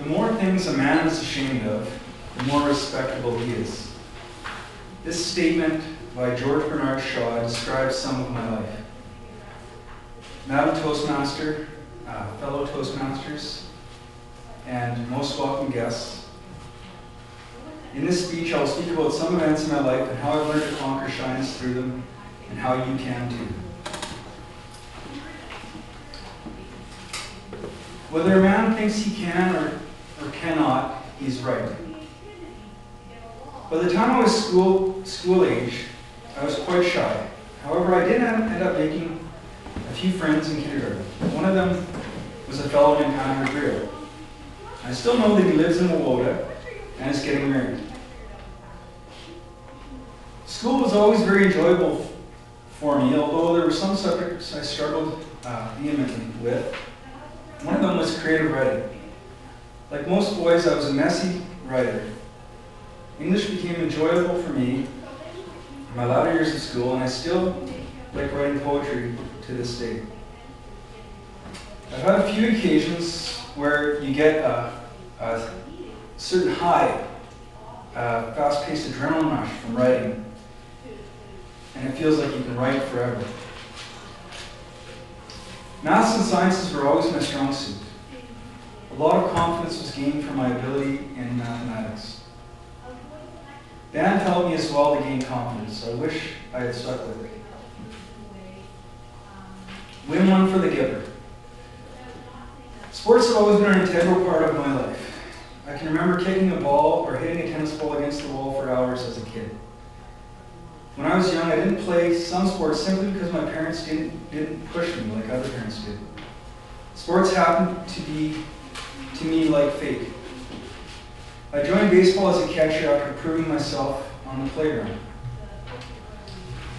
The more things a man is ashamed of, the more respectable he is. This statement by George Bernard Shaw describes some of my life. Madam Toastmaster, fellow Toastmasters, and most welcome guests. In this speech, I will speak about some events in my life and how I've learned to conquer shines through them, and how you can too. Whether a man thinks he can or cannot, he's right. By the time I was school age, I was quite shy. However, I did end up making a few friends in kindergarten. One of them was a fellow named Andrew Greer. I still know that he lives in Wowota and is getting married. School was always very enjoyable for me, although there were some subjects I struggled vehemently with. One of them was creative writing. Like most boys, I was a messy writer. English became enjoyable for me in my latter years of school, and I still like writing poetry to this day. I've had a few occasions where you get a certain high, fast-paced adrenaline rush from writing, and it feels like you can write forever. Maths and sciences were always my strong suit. A lot of confidence was gained from my ability in mathematics. Band helped me as well to gain confidence. I wish I had stuck with it. Win one for the giver. Sports have always been an integral part of my life. I can remember kicking a ball or hitting a tennis ball against the wall for hours as a kid. When I was young, I didn't play some sports simply because my parents didn't push me like other parents did. Sports happened to me like fate. I joined baseball as a catcher after proving myself on the playground.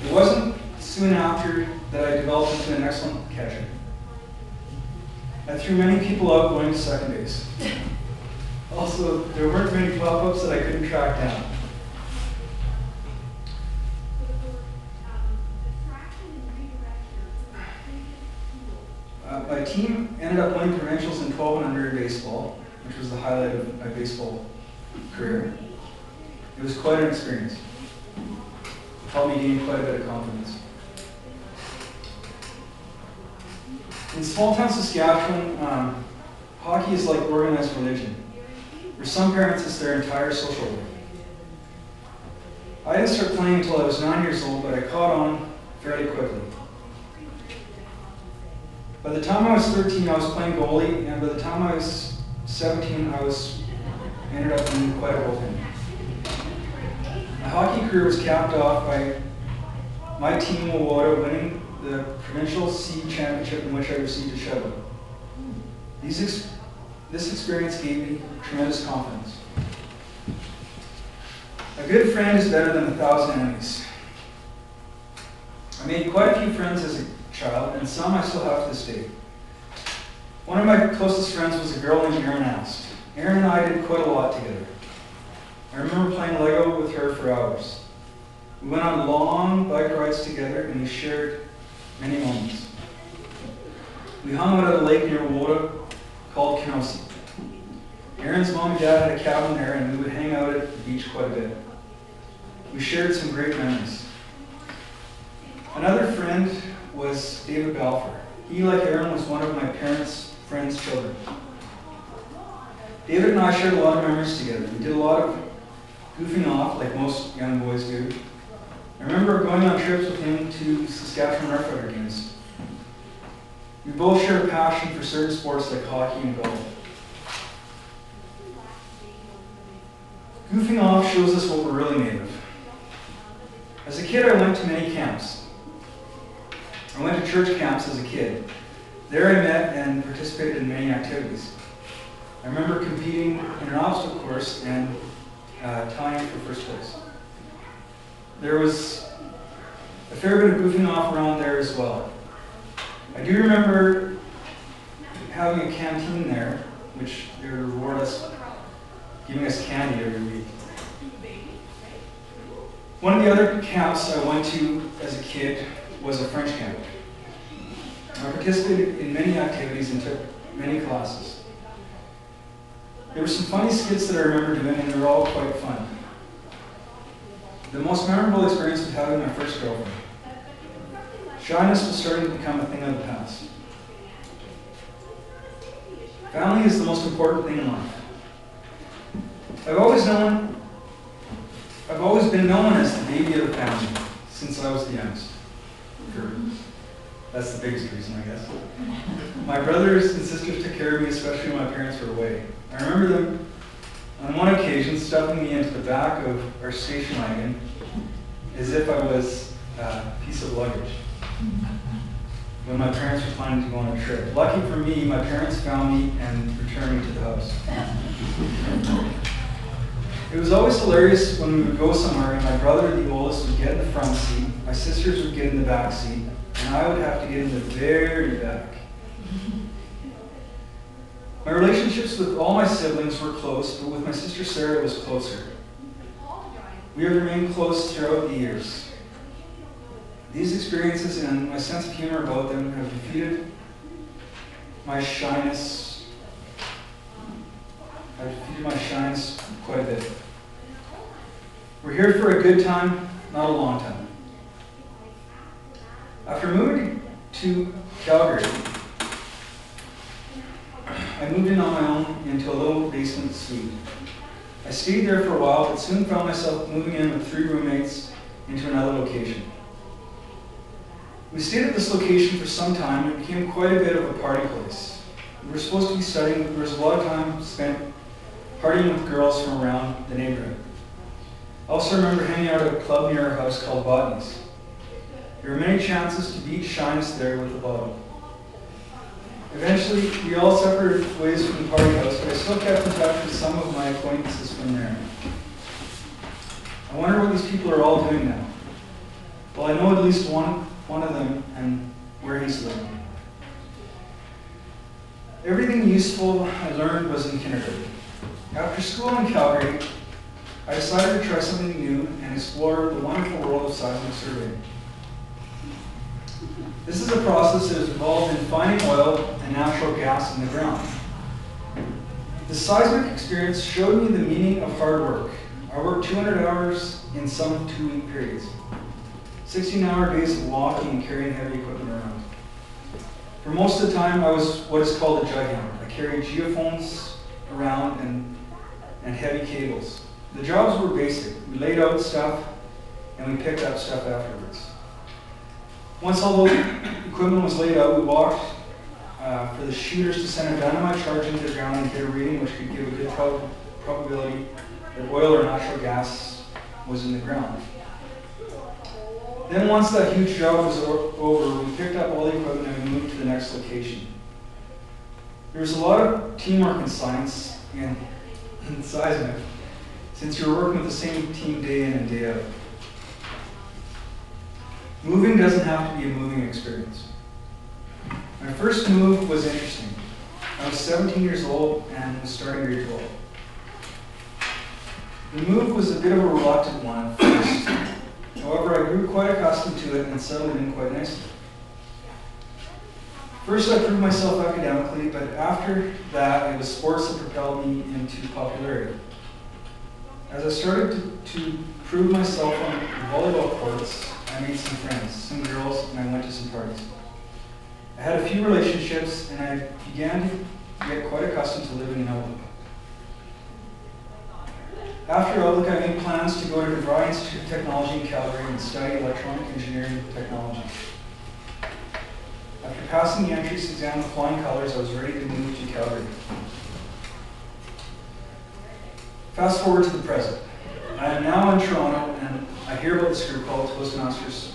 It wasn't soon after that I developed into an excellent catcher. I threw many people out going to second base. Also, there weren't many pop-ups that I couldn't track down. My team ended up winning provincials in 12 and under in baseball, which was the highlight of my baseball career. It was quite an experience. It helped me gain quite a bit of confidence. In small town Saskatchewan, hockey is like organized religion. For some parents, it's their entire social life. I didn't start playing until I was 9 years old, but I caught on fairly quickly. By the time I was 13, I was playing goalie, and by the time I was 17, I ended up being quite a goaltender. My hockey career was capped off by my team Wowota winning the provincial C championship, in which I received a shutout. This experience gave me tremendous confidence. A good friend is better than 1,000 enemies. I made quite a few friends as a child, and some I still have to this day. One of my closest friends was a girl named Erin Ast. Erin and I did quite a lot together. I remember playing Lego with her for hours. We went on long bike rides together, and we shared many moments. We hung out at a lake near Wowota called Kenosi. Erin's mom and dad had a cabin there, and we would hang out at the beach quite a bit. We shared some great memories. Another friend was David Balfour. He, like Erin, was one of my parents' friends' children. David and I shared a lot of memories together. We did a lot of goofing off, like most young boys do. I remember going on trips with him to Saskatchewan Roughrider games. We both shared a passion for certain sports like hockey and golf. Goofing off shows us what we're really made of. As a kid, I went to many camps. I went to church camps as a kid. There I met and participated in many activities. I remember competing in an obstacle course and tying for first place. There was a fair bit of goofing off around there as well. I do remember having a canteen there, which they would reward us, giving us candy every week. One of the other camps I went to as a kid was a French camp. I participated in many activities and took many classes. There were some funny skits that I remember doing, and they were all quite fun. The most memorable experience was having my first girlfriend. Shyness was starting to become a thing of the past. Family is the most important thing in life. I've always been known as the baby of the family since I was the youngest. That's the biggest reason, I guess. My brothers and sisters took care of me, especially when my parents were away. I remember them, on one occasion, stuffing me into the back of our station wagon as if I was a piece of luggage when my parents were planning to go on a trip. Lucky for me, my parents found me and returned me to the house. It was always hilarious when we would go somewhere and my brother, the oldest, would get in the front seat, my sisters would get in the back seat, and I would have to get in the very back. My relationships with all my siblings were close, but with my sister Sarah it was closer. We have remained close throughout the years. These experiences and my sense of humor about them have defeated my shyness. Quite a bit. We're here for a good time, not a long time. After moving to Calgary, I moved in on my own into a little basement suite. I stayed there for a while, but soon found myself moving in with 3 roommates into another location. We stayed at this location for some time, and it became quite a bit of a party place. We were supposed to be studying, but there was a lot of time spent partying with girls from around the neighborhood. I also remember hanging out at a club near our house called Botany's. There were many chances to beat shyness there with a bottle. Eventually, we all separated ways from the party house, but I still kept in touch with some of my acquaintances from there. I wonder what these people are all doing now. Well, I know at least one of them and where he's living. Everything useful I learned was in kindergarten. After school in Calgary, I decided to try something new and explore the wonderful world of seismic surveying. This is a process that is involved in finding oil and natural gas in the ground. The seismic experience showed me the meaning of hard work. I worked 200 hours in some 2-week periods. 16-hour days of walking and carrying heavy equipment around. For most of the time, I was what is called a jug hammer. I carried geophones around and heavy cables. The jobs were basic. We laid out stuff and we picked up stuff afterwards. Once all the equipment was laid out, we walked for the shooters to send a dynamite charge into the ground and get a reading which could give a good probability that oil or natural gas was in the ground. Then once that huge job was over, we picked up all the equipment and we moved to the next location. There was a lot of teamwork in science and in seismic, since you were working with the same team day in and day out. Moving doesn't have to be a moving experience. My first move was interesting. I was 17 years old and was starting grade 12. The move was a bit of a reluctant one at first. However, I grew quite accustomed to it and settled in quite nicely. First, I proved myself academically, but after that, it was sports that propelled me into popularity. As I started to prove myself on the volleyball courts, I made some friends, some girls, and I went to some parties. I had a few relationships, and I began to get quite accustomed to living in Outlook. After Outlook, I made plans to go to the Broad Institute of Technology in Calgary and study electronic engineering technology. After passing the entrance exam with flying colors, I was ready to move to Calgary. Fast forward to the present. I am now in Toronto, and I hear about this group called Toastmasters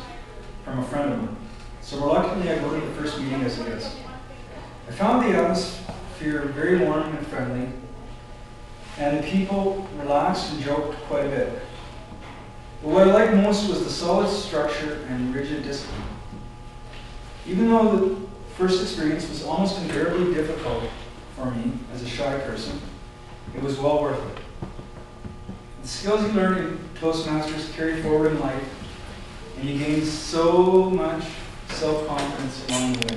from a friend of mine. So reluctantly, I go to the first meeting as a guest. I found the atmosphere very warm and friendly, and the people relaxed and joked quite a bit. But what I liked most was the solid structure and rigid discipline. Even though the first experience was almost invariably difficult for me as a shy person, it was well worth it. The skills you learn in Toastmasters carry forward in life, and you gain so much self-confidence along the way.